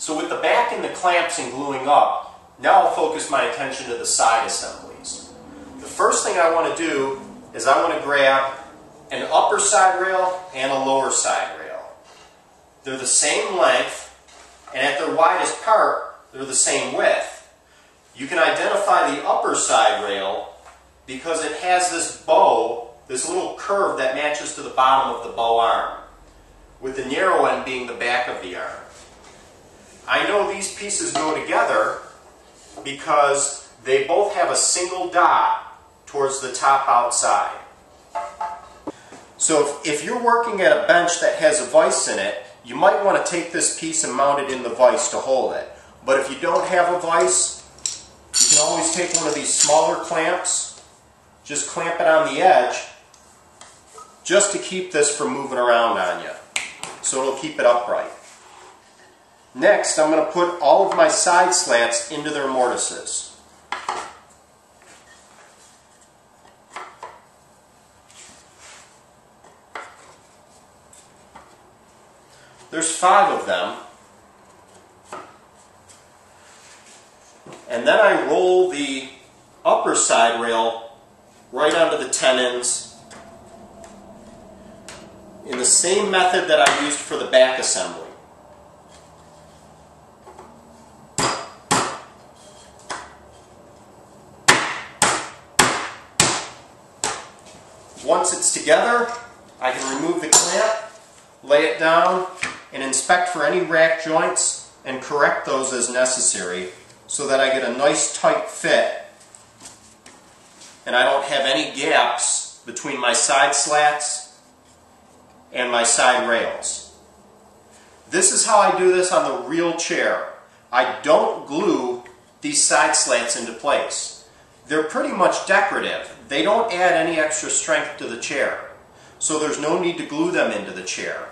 So with the back and the clamps and gluing up, now I'll focus my attention to the side assemblies. The first thing I want to do is I want to grab an upper side rail and a lower side rail. They're the same length, and at their widest part, they're the same width. You can identify the upper side rail because it has this bow, this little curve that matches to the bottom of the bow arm, with the narrow end being the back of the arm. I know these pieces go together because they both have a single dot towards the top outside. So if you're working at a bench that has a vise in it, you might want to take this piece and mount it in the vise to hold it. But if you don't have a vise, you can always take one of these smaller clamps, just clamp it on the edge, just to keep this from moving around on you. So it'll keep it upright. Next, I'm going to put all of my side slats into their mortises. There's 5 of them. And then I roll the upper side rail right onto the tenons in the same method that I used for the back assembly. Once it's together, I can remove the clamp, lay it down, and inspect for any rack joints and correct those as necessary so that I get a nice tight fit and I don't have any gaps between my side slats and my side rails. This is how I do this on the real chair. I don't glue these side slats into place. They're pretty much decorative. They don't add any extra strength to the chair, so there's no need to glue them into the chair.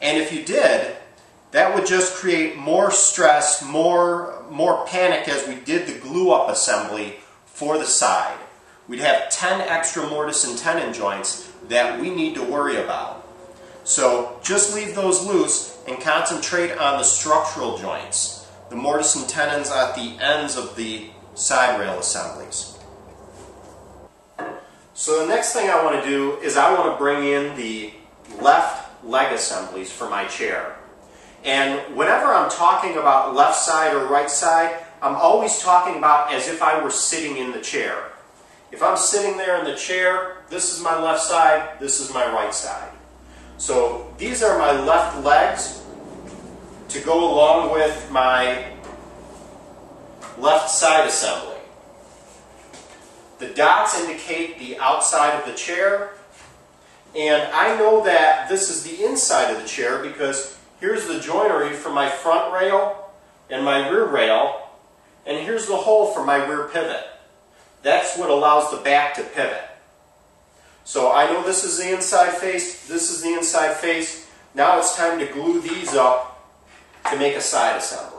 And if you did, that would just create more stress, more panic as we did the glue-up assembly for the side. We'd have 10 extra mortise and tenon joints that we need to worry about. So just leave those loose and concentrate on the structural joints, the mortise and tenons at the ends of the side rail assemblies. So the next thing I want to do is I want to bring in the left leg assemblies for my chair. And whenever I'm talking about left side or right side, I'm always talking about as if I were sitting in the chair. If I'm sitting there in the chair, this is my left side, this is my right side. So these are my left legs to go along with my left side assembly. The dots indicate the outside of the chair, and I know that this is the inside of the chair because here's the joinery for my front rail and my rear rail, and here's the hole for my rear pivot. That's what allows the back to pivot. So I know this is the inside face, this is the inside face. Now it's time to glue these up to make a side assembly.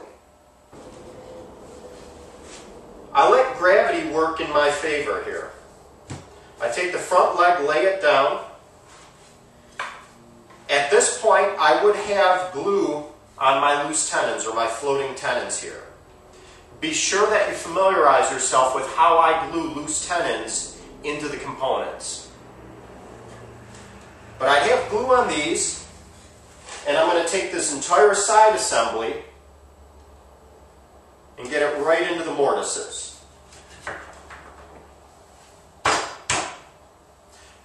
I let gravity work in my favor here. I take the front leg, lay it down. At this point, I would have glue on my loose tenons or my floating tenons here. Be sure that you familiarize yourself with how I glue loose tenons into the components. But I have glue on these, and I'm going to take this entire side assembly and get it right into the mortises.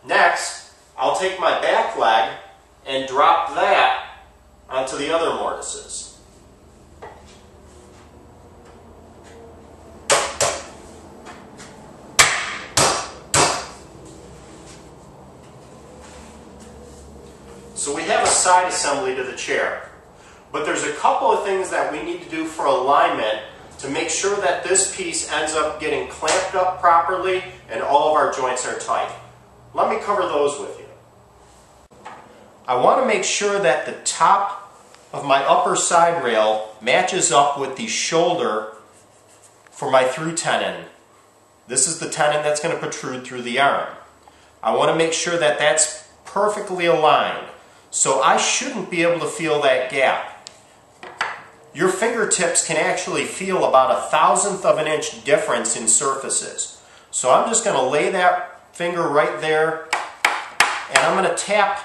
Next, I'll take my back leg and drop that onto the other mortises. So we have a side assembly to the chair, but there's a couple of things that we need to do for alignment to make sure that this piece ends up getting clamped up properly and all of our joints are tight. Let me cover those with you. I want to make sure that the top of my upper side rail matches up with the shoulder for my through tenon. This is the tenon that's going to protrude through the arm. I want to make sure that that's perfectly aligned, so I shouldn't be able to feel that gap. your fingertips can actually feel about 1/1000th of an inch difference in surfaces. So I'm just going to lay that finger right there, and I'm going to tap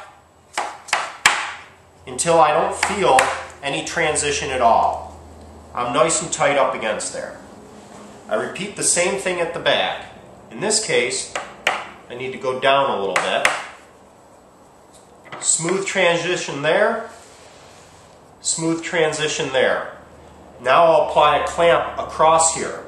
until I don't feel any transition at all. I'm nice and tight up against there. I repeat the same thing at the back. In this case, I need to go down a little bit. Smooth transition there, smooth transition there. Now I'll apply a clamp across here.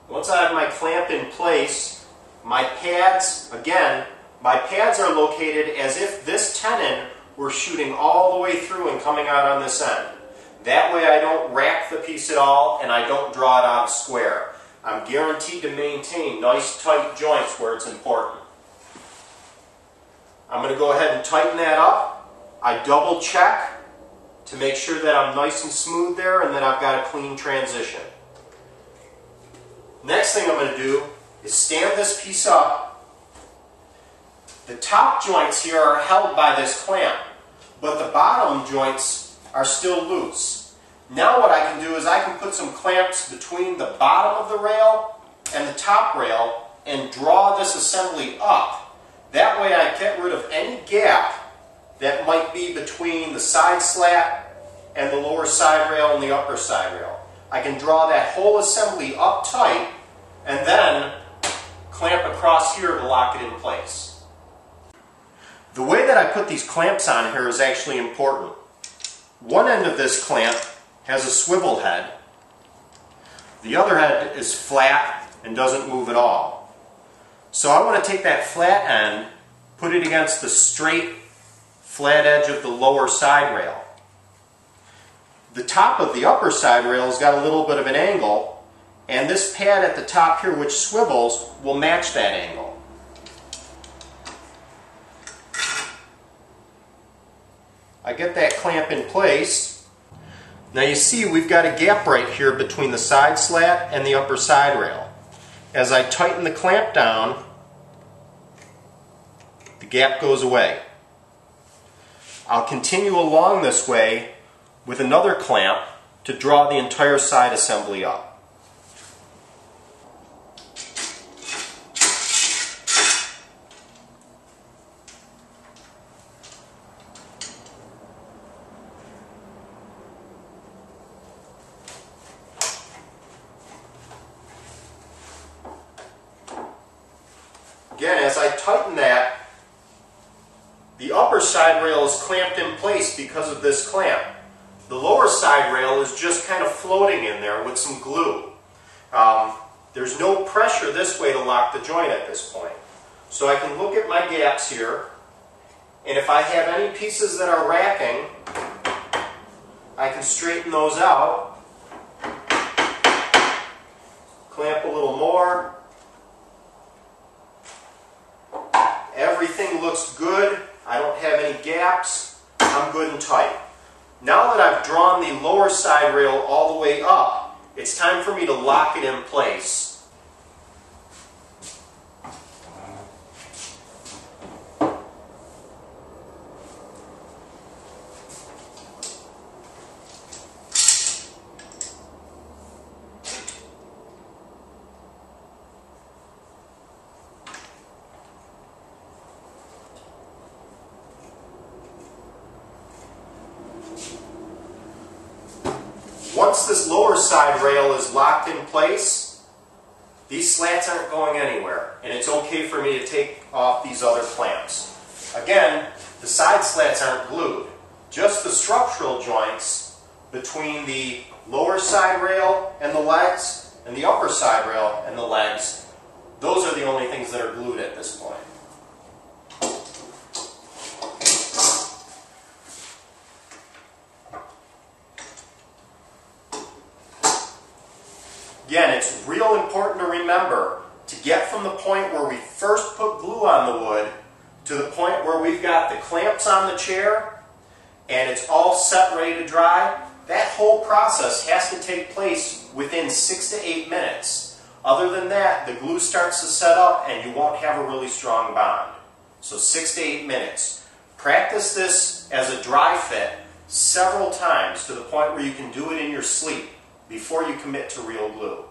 Once I have my clamp in place, my pads, again, my pads are located as if this tenon were shooting all the way through and coming out on this end. That way I don't rack the piece at all and I don't draw it out square. I'm guaranteed to maintain nice tight joints where it's important. I'm going to go ahead and tighten that up. I double check to make sure that I'm nice and smooth there and that I've got a clean transition. Next thing I'm going to do is stand this piece up. The top joints here are held by this clamp, but the bottom joints are still loose. Now what I can do is I can put some clamps between the bottom of the rail and the top rail and draw this assembly up. That way I get rid of any gap that might be between the side slat and the lower side rail and the upper side rail. I can draw that whole assembly up tight and then clamp across here to lock it in place. The way that I put these clamps on here is actually important. One end of this clamp has a swivel head. The other head is flat and doesn't move at all. So I want to take that flat end, put it against the straight flat edge of the lower side rail. The top of the upper side rail has got a little bit of an angle, and this pad at the top here, which swivels, will match that angle. I get that clamp in place. Now you see we've got a gap right here between the side slat and the upper side rail. As I tighten the clamp down, the gap goes away. I'll continue along this way with another clamp to draw the entire side assembly up. Again, as I tighten that, the upper side rail is clamped in place because of this clamp. The lower side rail is just kind of floating in there with some glue. There's no pressure this way to lock the joint at this point. So I can look at my gaps here, and if I have any pieces that are racking, I can straighten those out, clamp a little more. Everything looks good. I don't have any gaps. I'm good and tight. Now that I've drawn the lower side rail all the way up, it's time for me to lock it in place. Once this lower side rail is locked in place, these slats aren't going anywhere, and it's okay for me to take off these other clamps. Again, the side slats aren't glued, just the structural joints between the lower side rail and the legs and the upper side rail and the legs. Those are the only things that are glued at this point. Again, it's real important to remember to get from the point where we first put glue on the wood to the point where we've got the clamps on the chair and it's all set ready to dry. That whole process has to take place within 6 to 8 minutes. Other than that, the glue starts to set up and you won't have a really strong bond. So 6 to 8 minutes. Practice this as a dry fit several times to the point where you can do it in your sleep before you commit to real glue.